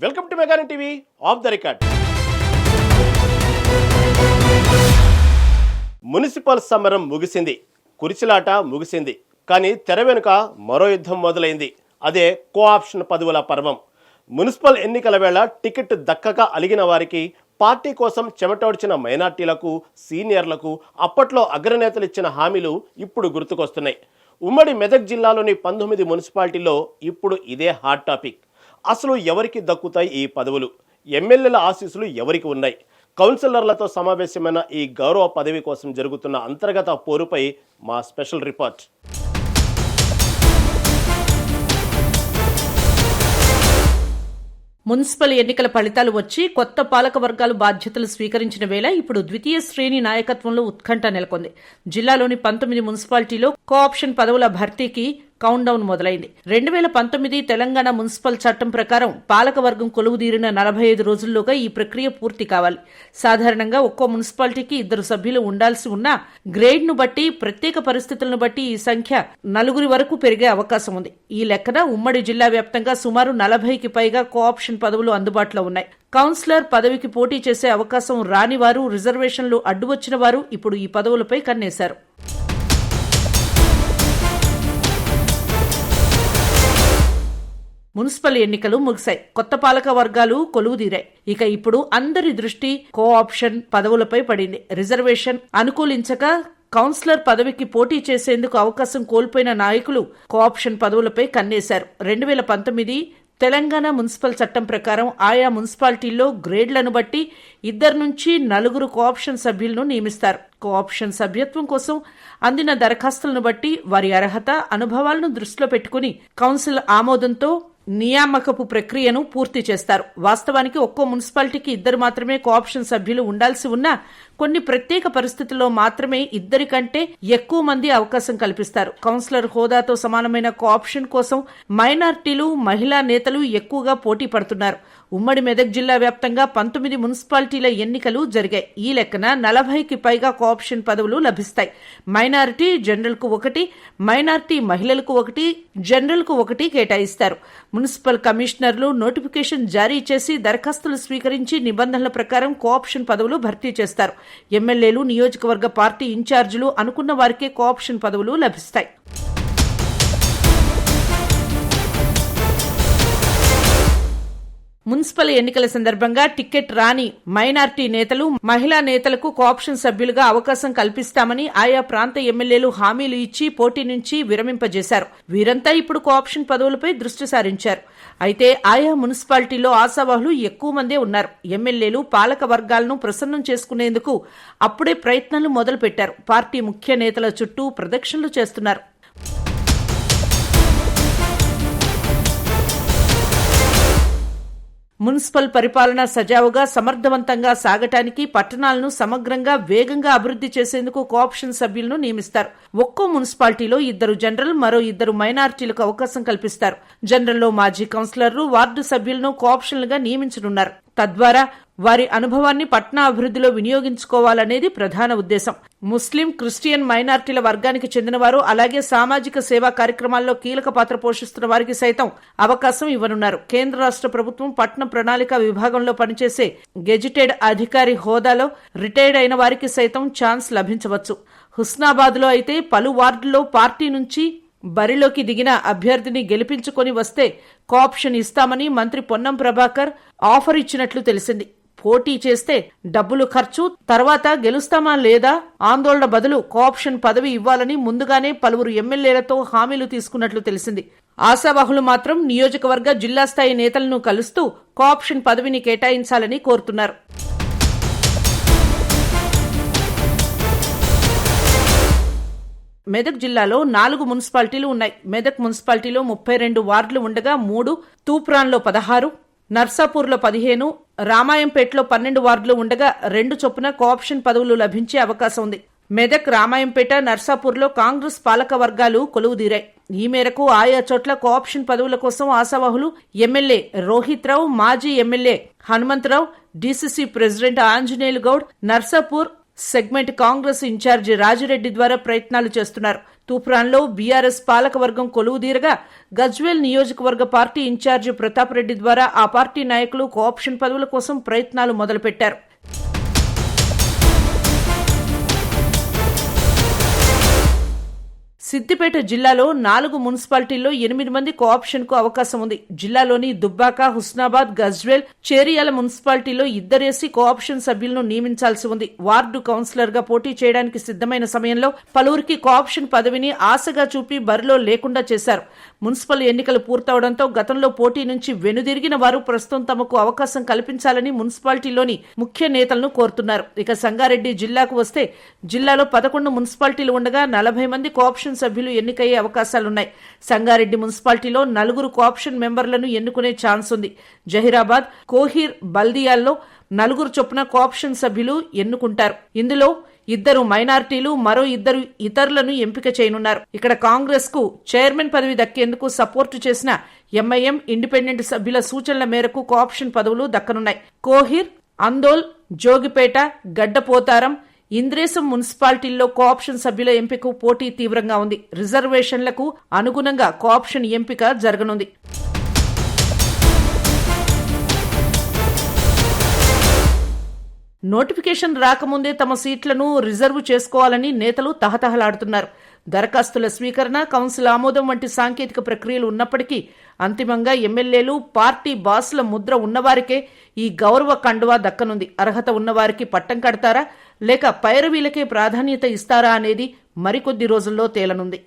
Welcome to mega TV off the record. Municipal సమరం ముగిసింది, కురిచిలాట ముగిసింది. కానీ తెర వెనుక మరో యుద్ధం మొదలైంది. అదే కోఆప్షన్ పదవుల పర్వం. మున్సిపల్ ఎన్నికల వేళ టికెట్ దక్కక అలిగిన వారికి, పార్టీ కోసం చెమటోడ్చిన మైనార్టీలకు, సీనియర్లకు అప్పట్లో అగ్రనేతలు ఇచ్చిన హామీలు ఇప్పుడు గుర్తుకొస్తున్నాయి. ఉమ్మడి మెదక్ జిల్లాలోని 19 మున్సిపాలిటీల్లో ఇప్పుడు ఇదే హాట్ టాపిక్. అసలు ఎవరికి దక్కుతాయి ఈ పదవులు? ఎమ్మెల్యేల ఆశీస్సులు ఎవరికి ఉన్నాయి? కౌన్సిలర్లతో సమావేశమైన ఈ గౌరవ పదవి కోసం జరుగుతున్న అంతర్గత పోరుపై మా స్పెషల్ రిపోర్ట్. మున్సిపల్ ఎన్నికల ఫలితాలు వచ్చి కొత్త పాలక వర్గాలు బాధ్యతలు స్వీకరించిన వేళ ఇప్పుడు ద్వితీయ శ్రేణి నాయకత్వంలో ఉత్కంఠ నెలకొంది. జిల్లాలోని 19 మున్సిపాలిటీలో కోఆప్షన్ పదవుల భర్తీకి కౌంట్ డౌన్ మొదలైంది. 2019 తెలంగాణ మున్సిపల్ చట్టం ప్రకారం పాలకవర్గం కొలువుదీరిన 45 రోజుల్లోగా ఈ ప్రక్రియ పూర్తి కావాలి. సాధారణంగా ఒక్కో మున్సిపాలిటీకి 2 సభ్యులు ఉండాల్సి ఉన్నా గ్రేడ్ను బట్టి, ప్రత్యేక పరిస్థితులను బట్టి ఈ సంఖ్య 4 వరకు పెరిగే అవకాశం ఉంది. ఈ లెక్కన ఉమ్మడి జిల్లా వ్యాప్తంగా సుమారు 40కి పైగా కోఆప్షన్ పదవులు అందుబాటులో ఉన్నాయి. కౌన్సిలర్ పదవికి పోటీ చేసే అవకాశం రాని వారు, రిజర్వేషన్లు అడ్డువచ్చిన వారు ఇప్పుడు ఈ పదవులపై కన్నేశారు. మున్సిపల్ ఎన్నికలు ముగిశాయి, కొత్త పాలక వర్గాలు కొలువుదీరాయి. ఇక ఇప్పుడు అందరి దృష్టి కోఆప్షన్ పదవులపై పడింది. రిజర్వేషన్ అనుకూలించక కౌన్సిలర్ పదవికి పోటీ చేసేందుకు అవకాశం కోల్పోయిన నాయకులు కోఆప్షన్ పదవులపై కన్నేశారు. 2019 తెలంగాణ మున్సిపల్ చట్టం ప్రకారం ఆయా మున్సిపాలిటీల్లో గ్రేడ్లను బట్టి 2 నుంచి 4 కోఆప్షన్ సభ్యులను నియమిస్తారు. కోఆప్షన్ సభ్యత్వం కోసం అందిన దరఖాస్తులను బట్టి వారి అర్హత, అనుభవాలను దృష్టిలో పెట్టుకుని కౌన్సిల్ ఆమోదంతో నియామకపు ప్రక్రియను పూర్తి చేస్తారు. వాస్తవానికి ఒక్కో మున్సిపాలిటీకి 2 మాత్రమే కోఆప్షన్ సభ్యులు ఉండాల్సి ఉన్నా కొన్ని ప్రత్యేక పరిస్థితుల్లో మాత్రమే 2 కంటే ఎక్కువ మంది అవకాశం కల్పిస్తారు. కౌన్సిలర్ హోదాతో సమానమైన కోఆప్షన్ కోసం మైనార్టీలు, మహిళా నేతలు ఎక్కువగా పోటీ పడుతున్నారు. ఉమ్మడి మెదక్ జిల్లా వ్యాప్తంగా 19 మున్సిపాలిటీల ఎన్నికలు జరిగాయి. ఈ లెక్కన 40కి పైగా కోఆప్షన్ పదవులు లభిస్తాయి. మైనారిటీ జనరల్ కు 1, మైనారిటీ మహిళలకు 1, జనరల్ కు 1 కేటాయిస్తారు. మున్సిపల్ కమిషనర్లు నోటిఫికేషన్ జారీ చేసి దరఖాస్తులు స్వీకరించి నిబంధనల ప్రకారం కోఆప్షన్ పదవులు భర్తీ చేస్తారు. ఎమ్మెల్యేలు, నియోజకవర్గ పార్టీ ఇన్ఛార్జీలు అనుకున్న వారికే కోఆప్షన్ పదవులు లభిస్తాయి. మున్సిపల్ ఎన్నికల సందర్భంగా టికెట్ రాని మైనార్టీ నేతలు, మహిళా నేతలకు కోఆప్షన్ సభ్యులుగా అవకాశం కల్పిస్తామని ఆయా ప్రాంత ఎమ్మెల్యేలు హామీలు ఇచ్చి పోటీ నుంచి విరమింపజేశారు. వీరంతా ఇప్పుడు కోఆప్షన్ పదవులపై దృష్టి సారించారు. అయితే ఆయా మున్సిపాలిటీలో ఆశావాహులు ఎక్కువ మందే ఉన్నారు. ఎమ్మెల్యేలు పాలక వర్గాలను ప్రసన్నం చేసుకునేందుకు అప్పుడే ప్రయత్నాలు మొదలుపెట్టారు. పార్టీ ముఖ్య నేతల చుట్టూ ప్రదక్షిణలు చేస్తున్నారు. మున్సిపల్ పరిపాలన సజావుగా, సమర్థవంతంగా సాగటానికి పట్టణాలను సమగ్రంగా, వేగంగా అభివృద్ధి చేసేందుకు కోఆప్షన్ సభ్యులను నియమిస్తారు. ఒక్కో మున్సిపాలిటీలో 2 జనరల్, మరో 2 మైనారిటీలకు అవకాశం కల్పిస్తారు. జనరల్లో మాజీ కౌన్సిలర్లు, వార్డు సభ్యులను కోఆప్షన్లుగా నియమించనున్నారు. తద్వారా వారి అనుభవాన్ని పట్టణ అభివృద్ధిలో వినియోగించుకోవాలనేది ప్రధాన ఉద్దేశం. ముస్లిం, క్రిస్టియన్ మైనార్టీల వర్గానికి చెందిన వారు, అలాగే సామాజిక సేవా కార్యక్రమాల్లో కీలక పాత్ర పోషిస్తున్న వారికి సైతం అవకాశం ఇవ్వనున్నారు. కేంద్ర రాష్ట్ర ప్రభుత్వం పట్టణ ప్రణాళిక విభాగంలో పనిచేసే గెజిటెడ్ అధికారి హోదాలో రిటైర్డ్ అయిన వారికి సైతం ఛాన్స్ లభించవచ్చు. హుస్నాబాద్ లో అయితే పలు వార్డుల్లో పార్టీ నుంచి బరిలోకి దిగిన అభ్యర్థిని గెలిపించుకొని వస్తే కోఆప్షన్ ఇస్తామని మంత్రి పొన్నం ప్రభాకర్ ఆఫర్ ఇచ్చినట్లు తెలిసింది. పోటీ చేస్తే డబ్బులు ఖర్చు, తర్వాత గెలుస్తామా లేదా ఆందోళన బదులు కోఆప్షన్ పదవి ఇవ్వాలని ముందుగానే పలువురు ఎమ్మెల్యేలతో హామీలు తీసుకున్నట్లు తెలిసింది. ఆశావాహులు మాత్రం నియోజకవర్గ, జిల్లా స్థాయి నేతలను కలుస్తూ కోఆప్షన్ పదవిని కేటాయించాలని కోరుతున్నారు. మెదక్ జిల్లాలో 4 మున్సిపాలిటీలు ఉన్నాయి. మెదక్ మున్సిపాలిటీలో 32 వార్డులు ఉండగా 3, తూప్రాన్లో 16, నర్సాపూర్లో 15, రామాయంపేటలో 12 వార్డులు ఉండగా 2 చొప్పున కోఆప్షన్ పదవులు లభించే అవకాశం ఉంది. మెదక్, రామాయంపేట, నర్సాపూర్లో కాంగ్రెస్ పాలక వర్గాలు కొలువుదీరాయి. ఈ మేరకు ఆయా చోట్ల కోఆప్షన్ పదవుల కోసం ఆశావాహులు ఎమ్మెల్యే రోహిత్ రావు, మాజీ MLA Hanumantharao, DCC president Anjaneyulu Goud, Narsapur segment Congress incharge Rajireddy ద్వారా ప్రయత్నాలు చేస్తున్నారు. తూప్రాన్లో బీఆర్ఎస్ పాలకవర్గం కొలువుదీరగా గజ్వేల్ నియోజకవర్గ పార్టీ ఇన్ఛార్జి ప్రతాప్ రెడ్డి ద్వారా ఆ పార్టీ నాయకులు కోఆప్షన్ పదవుల కోసం ప్రయత్నాలు మొదలుపెట్టారు. సిద్దిపేట జిల్లాలో 4 మున్సిపాలిటీల్లో 8 మంది కోఆప్షన్ కు అవకాశం ఉంది. జిల్లాలోని దుబ్బాక, హుస్నాబాద్, గజ్వేల్, చేరియాల మున్సిపాలిటీలో 2 కోఆప్షన్ సభ్యులను నియమించాల్సి ఉంది. వార్డు కౌన్సిలర్ గా పోటీ చేయడానికి సిద్ధమైన సమయంలో పలువురికి కోఆప్షన్ పదవిని ఆశగా చూపి బరిలో లేకుండా చేశారు. మున్సిపల్ ఎన్నికలు పూర్తవడంతో గతంలో పోటీ నుంచి వెనుదిరిగిన వారు ప్రస్తుతం తమకు అవకాశం కల్పించాలని మున్సిపాలిటీలోని ముఖ్య నేతలను కోరుతున్నారు. ఇక సంగారెడ్డి జిల్లాకు వస్తే జిల్లాలో 11 మున్సిపాలిటీలు ఉండగా 40 మంది కోఆప్షన్ సభ్యులు ఎన్నికయ్యే అవకాశాలున్నాయి. సంగారెడ్డి మున్సిపాలిటీలో 4 కోఆప్షన్ మెంబర్లను ఎన్నుకునే ఛాన్స్ ఉంది. జహీరాబాద్, కోహీర్, బల్దియాల్లో 4 చొప్పున కోఆప్షన్ సభ్యులు ఎన్నుకుంటారు. ఇందులో 2 మైనారిటీలు, మరో 2 ఇతరులను ఎంపిక చేయనున్నారు. ఇక్కడ కాంగ్రెస్ కు చైర్మన్ పదవి దక్కేందుకు సపోర్టు చేసిన ఎంఐఎం, ఇండిపెండెంట్ సభ్యుల సూచనల మేరకు కోఆప్షన్ పదవులు దక్కనున్నాయి. కోహీర్, అందోల్, జోగిపేట, గడ్డపోతారం, ఇంద్రేశం మున్సిపాలిటీల్లో కోఆప్షన్ సభ్యుల ఎంపిక పోటీ తీవ్రంగా ఉంది. రిజర్వేషన్లకు అనుగుణంగా కోఆప్షన్ ఎంపిక జరగనుంది. నోటిఫికేషన్ రాకముందే తమ సీట్లను రిజర్వ్ చేసుకోవాలని నేతలు తహతహలాడుతున్నారు. దరఖాస్తుల స్వీకరణ, కౌన్సిల్ ఆమోదం వంటి సాంకేతిక ప్రక్రియలు ఉన్నప్పటికీ అంతిమంగా ఎమ్మెల్యేలు, పార్టీ బాసుల ముద్ర ఉన్నవారికే ఈ గౌరవ కండువా దక్కనుంది. అర్హత ఉన్నవారికి పట్టం కడతారా లేక పైరవీలకే ప్రాధాన్యత ఇస్తారా అనేది మరికొద్ది రోజుల్లో తేలనుంది.